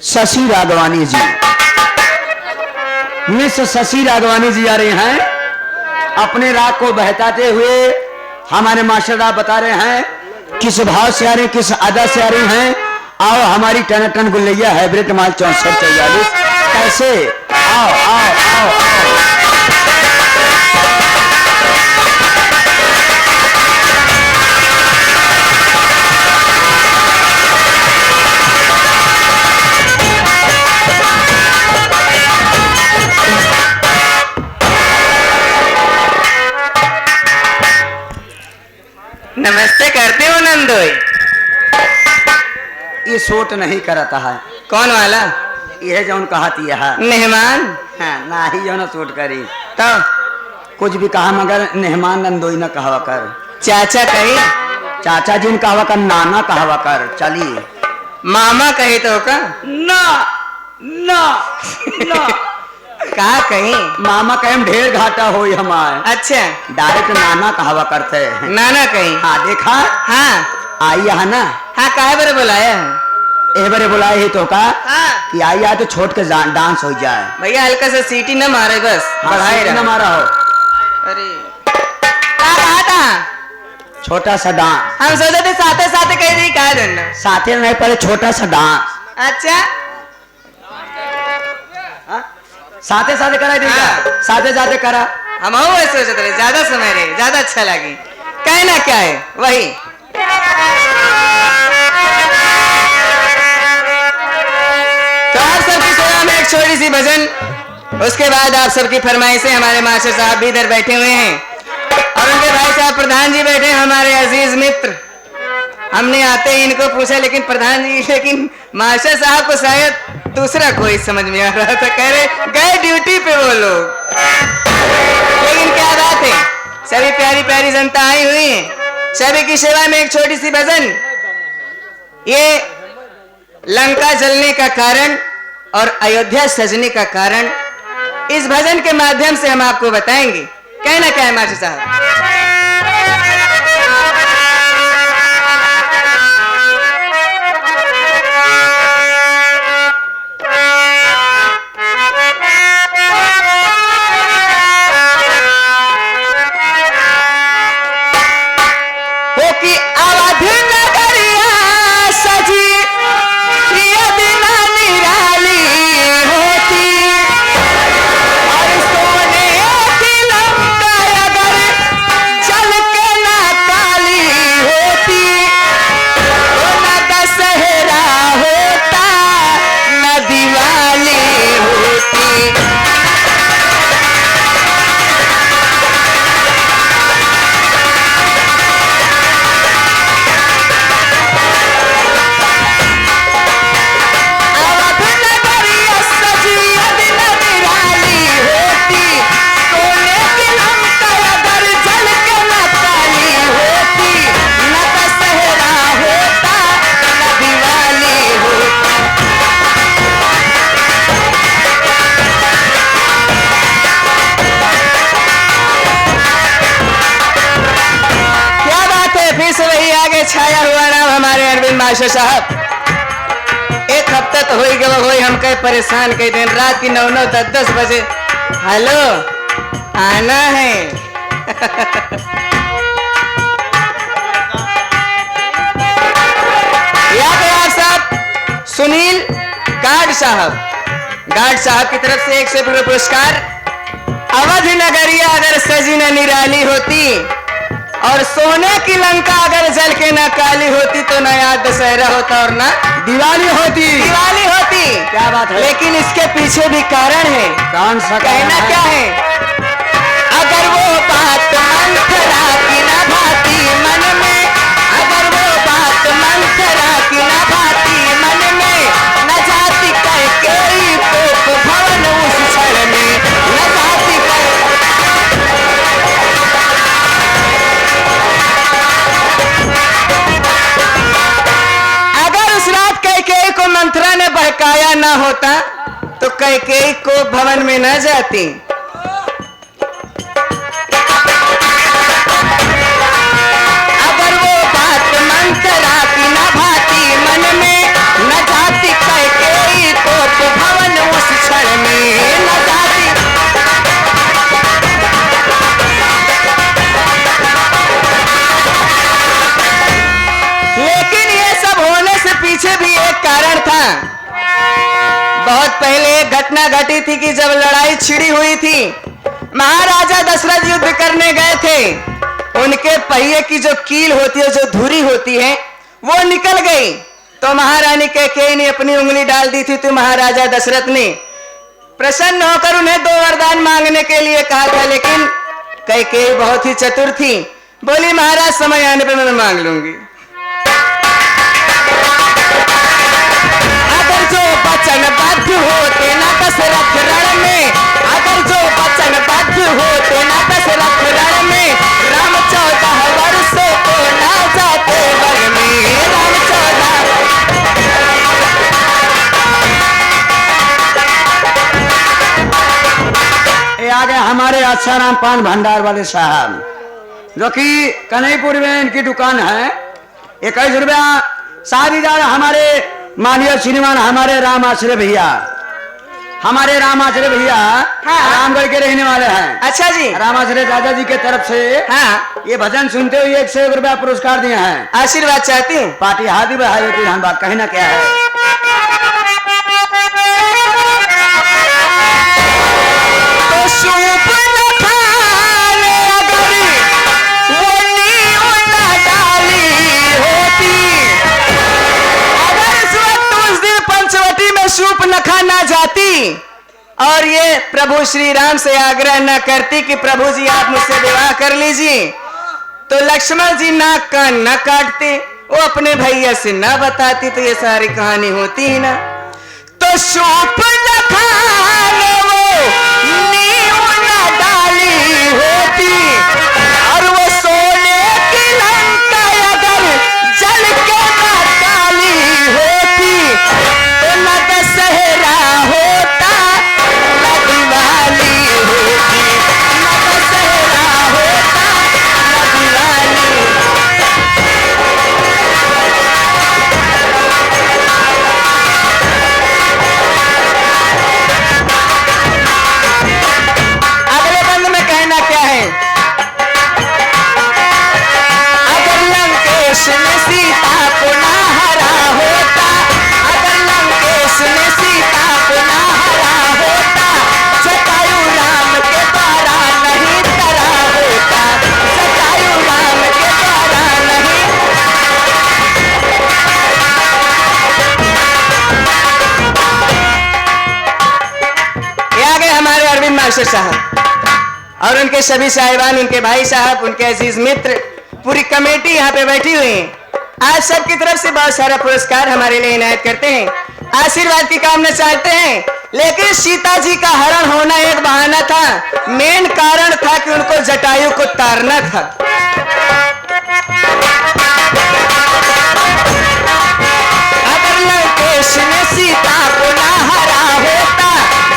शशि राघवानी जी, miss Shashi Raghwani जी आ रहे हैं। अपने राग को बहताते हुए हमारे मास्टर साहब बता रहे हैं किस भाव से आ रहे हैं, किस अदा से आ रहे हैं। आओ हमारी टन टन गुल्लैया हाइब्रिड माल 6444 कैसे, आओ आओ आओ, आओ। नमस्ते करते हो नंदोई। ये शोट नहीं करता है। कौन वाला? यह जौन कहती है मेहमान। हाँ, ना ही जो न शोट करी तो कुछ भी कहा मगर मेहमान नंदोई न कहवा कर। चाचा कही, चाचा जी ने कहवा कर, नाना कहवा कर। चलिए मामा कही तो का ना ना ना का कही? मामा कहे ढेर घाटा हो हमारे। अच्छा, डायरेक्ट नाना कहवा करते हैं। नाना कही। हाँ देखा, हाँ आई है ना। हाँ, काहे बरे बुलाया है? ए बरे बुलाए ही तो का हाँ कि आई आ तो छोट के डांस हो जाए। भैया हल्का सा सीटी न मारे बस, बढ़ाए न मारा हो। अरे क्या कहा था? छोटा सा डांस। हम सोचे थे साथे साथे कह रही कहा देना। साथे नहीं, पहले छोटा सा डांस। अच्छा, साथे साथे करा देगा। हाँ। साथे साथे करा। हम ऐसे सोचते रहे, ज्यादा समय रहे, ज्यादा अच्छा लगी। कहना क्या है वही। तो आप सबकी सेवा में एक छोटी सी भजन, उसके बाद आप सबकी फरमाइश से हमारे मास्टर साहब भी इधर बैठे हुए हैं और उनके भाई साहब प्रधान जी बैठे हैं, हमारे अजीज मित्र। हमने आते ही इनको पूछा, लेकिन प्रधान जी, लेकिन मास्टर साहब को शायद दूसरा कोई समझ में आ रहा था। कह रहे गए ड्यूटी पे वो लोग। लेकिन क्या बात है, सभी प्यारी प्यारी जनता आई हुई है, सभी की सेवा में एक छोटी सी भजन। ये लंका जलने का कारण और अयोध्या सजने का कारण इस भजन के माध्यम से हम आपको बताएंगे। कहना क्या है मास्टर साहब? छाया हुआ नाम हमारे अरविंद मास्टर साहब। एक हफ्ता तो हो ही गया, हो हम कहे परेशान कई दिन रात की 9-9 10-10 बजे हेलो आना है। यहाँ पे आप साहब सुनील गार्ड साहब की तरफ से 100 रुपये पुरस्कार। अवध नगरिया अगर सजी न निराली होती और सोने की लंका अगर जल के ना काली होती तो ना याद दशहरा होता और ना दिवाली होती। क्या बात है। लेकिन इसके पीछे भी कारण है। कौन सा? कहना क्या है? अगर वो बात मंथरा की ना भाती मन में, अगर वो बात मंथरा की ना भाती मन में, न जाती करके पोप भवन उस क्षण में, न जाती को मंथरा ने बहकाया ना होता तो कैकेयी को भवन में न जाती। अगर वो बात मंथरा की न भाती मन में, न जाती कैकेयी बहुत पहले एक घटना घटी थी कि जब लड़ाई छिड़ी हुई थी, महाराजा दशरथ युद्ध करने गए थे। उनके पहिए की जो कील होती है, जो धुरी होती है, वो निकल गई। तो महारानी कैकेयी ने अपनी उंगली डाल दी थी। तो महाराजा दशरथ ने प्रसन्न होकर उन्हें 2 वरदान मांगने के लिए कहा था, लेकिन कैकेयी बहुत ही चतुर थी। बोली महाराज समय आने पर मैं मांग लूंगी। अगर जो वचनबद्ध होते ना दशरथ रण में, अगर जो वचनबद्ध होते ना दशरथ रण में, राम 14 वर्षों को ना जाते वन में। राम 14 ये आ गए हमारे आसाराम पान भंडार वाले साहब, जो कि कन्हैपुर में इनकी दुकान है। 21 रुपया सारी दाल हमारे माननीय श्रीमान हमारे राम आश्रय भैया, हमारे राम आश्रय भैया रामगढ़ के रहने वाले हैं। अच्छा जी, राम आश्रय दादा जी के तरफ से हाँ, ये भजन सुनते हुए 101 रुपया पुरस्कार दिए हैं। आशीर्वाद चाहती हूँ। पार्टी हाथी बढ़ाई होती है, बात कहना क्या है। तो सूप न खाने अगर वो नींव न डाली होती, अगर इस वक्त उस दिन पंचवटी में सूप न खाना जाती और ये प्रभु श्री राम से आग्रह न करती कि प्रभु जी आप मुझसे विवाह कर लीजिए, तो लक्ष्मण जी नाक कान न काटते, वो अपने भैया से न बताती, तो ये सारी कहानी होती ही ना। तो सूप न खाने वो नींव न डाली होती, और वो सोने की लंका अगर जल के न काली होती, तो न दशहरा होता न दिवाली होती, न दशहरा होता न दिवाली। अगले बंद में कहना क्या है, अगर लंकेश में सीता को ना हरा होता, अगर लंकेश में सीता को ना हरा होता, जटायु राम के द्वारा नहीं तरा होता, जटायु राम के द्वारा नहीं। ये आ गए हमारे अरविंद मास्टर साहब और उनके सभी साहिबान, उनके भाई साहब, उनके अजीज मित्र, पूरी कमेटी यहाँ पे बैठी हुई है। आज सबकी तरफ से बहुत सारा पुरस्कार हमारे लिए इनायत करते हैं, आशीर्वाद की कामना चाहते हैं। लेकिन सीता जी का हरण होना एक बहाना था, मेन कारण था कि उनको जटायु को तारना था। अगर लंकेश में सीता को ना हरा होता,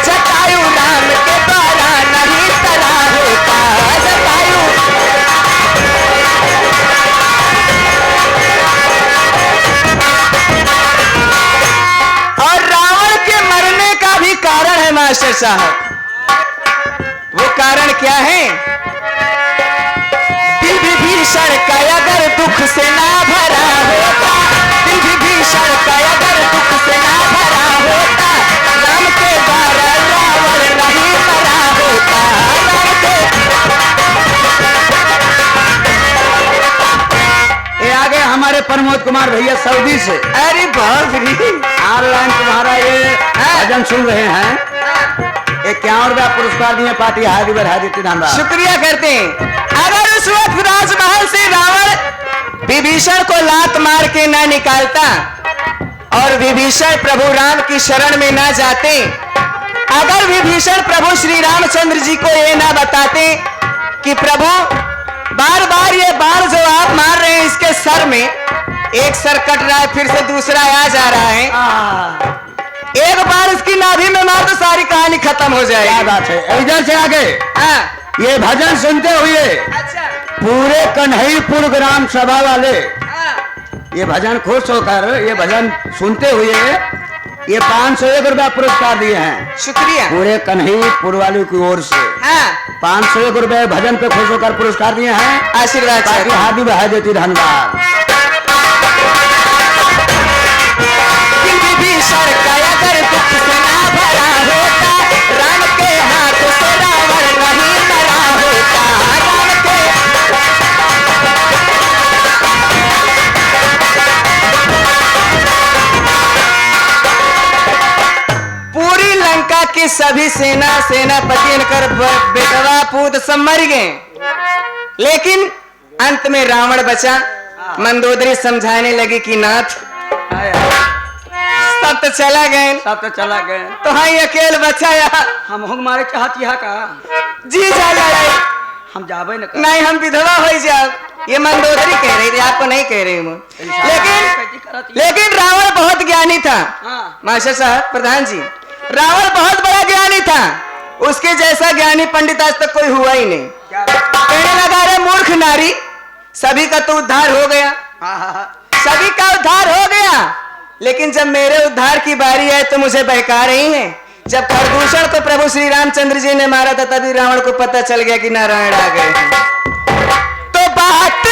जटायु राम के द्वारा नहीं तरा होता, जटायु। और रावण के मरने का भी कारण है मास्टर साहब। वो कारण क्या है, दिल विभीषण का अगर दुख से ना भरा होता, दिल विभीषण का अगर दुख से ना भरा होता, राम के द्वारा रावण नहीं मरा होता, राम के। ये आ गए हमारे प्रमोद कुमार भैया सऊदी से। अरे बाप रे, ऑनलाइन तुम्हारा ये भजन सुन रहे हैं। 51 रुपया पुरस्कार दिए, पार्टी हाथी बढ़ा देती धनबाद। शुक्रिया करते हैं। अगर उस वक्त राजमहल से रावण विभीषण को लात मार के ना निकालता और विभीषण प्रभु राम की शरण में ना जाते, अगर विभीषण प्रभु श्री रामचंद्र जी को ये ना बताते कि प्रभु बार बार ये बाण जो आप मार रहे हैं इसके सर में, एक सर कट रहा है फिर से दूसरा आ जा रहा है, एक बार इसकी नाभि में मार तो सारी कहानी खत्म हो जाएगी। क्या बात है। इधर से आगे हाँ, ये भजन सुनते हुए अच्छा, पूरे कन्हैपुर ग्राम सभा वाले हाँ, ये भजन खुश होकर ये भजन सुनते हुए ये 501 रुपया पुरस्कार दिए हैं। शुक्रिया। पूरे कन्हैपुर वालों की ओर से हाँ, 501 रुपए भजन पे खुश होकर पुरस्कार दिए हैं। आशीर्वाद ताकि चाहते हैं। हाथ भी बढ़ा देती धन्यवाद। दिल विभीषण कि सभी सेनापति इनकर बेटवा पूत सब मर गए, लेकिन अंत में रावण बचा। मंदोदरी समझाने लगी कि नाथ सब तो चला गए, सब तो चला गए, तो हाँ अकेले बचा यहाँ। हम हो मारे चाहत यहाँ का जी जा लड़ाई, हम जाबे न नहीं हम विधवा हो जाओ, ये मंदोदरी कह रही थी, आपको नहीं कह रही हूँ। लेकिन रावण बहुत ज्ञानी था। मास्टर साहब, प्रधान जी, रावण बहुत बड़ा ज्ञानी था, उसके जैसा ज्ञानी पंडित आज तक कोई हुआ ही नहीं। कहने लगा रे मूर्ख नारी, सभी का तो उद्धार हो गया, सभी का उद्धार हो गया, लेकिन जब मेरे उद्धार की बारी है तो मुझे बहका रही है। जब खरदूषण को प्रभु श्री रामचंद्र जी ने मारा था तभी रावण को पता चल गया कि नारायण आ गए। तो बात